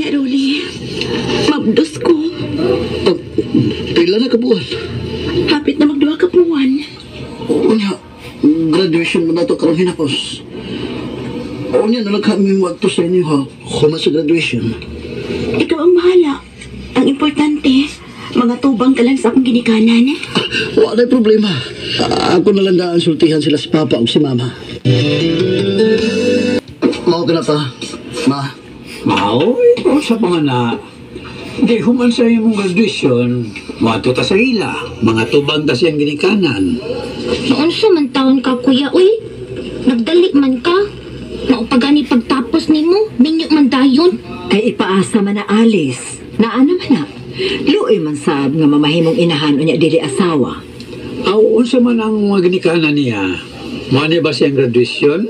Unya, Rolly. Mabdos ko. Pila na kabuhan. Hapit na magduha ka buwan. Unya, graduation mo na ito karang hinapos. Unya, nalagkami mo ato sa inyo ha. Kuma sa graduation. Ikaw ang bahala. Ang importante, mga tubang ka lang sa akong ginikanan. Wala problema. Ako na lang daan sultihan sila si Papa o si Mama. Mao ka na pa, Ma. Mao, ito sa pangana. Di human sa imong graduation, wato ta sa ila, mga tubang ta siyang ginikanan. Noon sa man taon ka, kuya, uy. Nagdali man ka. Maupagani pagtapos nimo, minyo man dayon. Kay ipaasa man na alis. Naano man na. Luoy man sab nga mamahimong inahan unya dili asawa. Aw, unsa man ang mga ginikanan niya? Mani ba siyang graduation?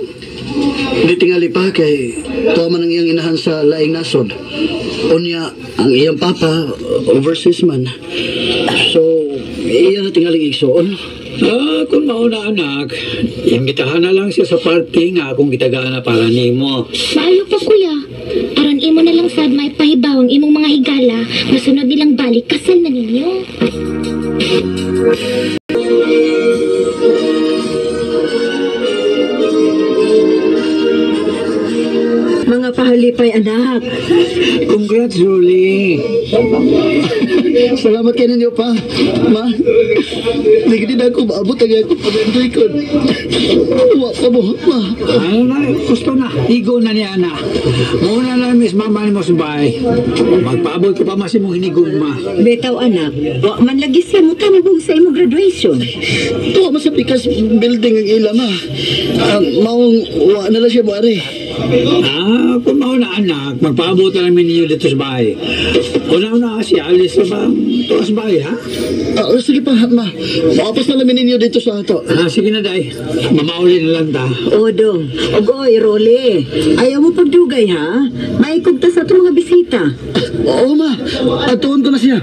Di tingali pa kay tuwa man ang iyang inahan sa laing nasod. Unya, ang iyang papa, overseas man. So, iya na tingaling igsoon. Kung mauna anak, imbitahan na lang siya sa party nga akong gitagaan na para nimo. Maayo pa, kuya. Aron imo na lang sad may pahibaw ang imong mga higala, masunod nilang balik, kasal na ninyo. Mga pahalipay anak. Congrats, Rolly. Salamat kayo ninyo pa, Ma. Hindi na ako maabot ang ako pag-enjoy ko. Wa pa mo, Ma. Ano na, gusto na. Igo na niya na. Muna na, miss mama ni mo subay. Magpaabot ko pa mas imong hinigong ma. Betaw anak, wa man lagi siya mo tambong sa imong graduation. Tuwa mo sa pikas building ang ila, Ma. Maong wa na lang siya buari. Kung mauna anak, magpaabot na namin ninyo dito sa bahay. Una-una kasi alis na ba ito sa bahay, ha? Sige pa, Ma. Makapas na namin ninyo dito sa ato. Sige na, day. Mamauli na lang ta. Odong, ogoy, Rolly. Ayaw mo pagdugay ha? Maikog ta sa itong mga bisita. Oo, Ma. Atuon ko na siya.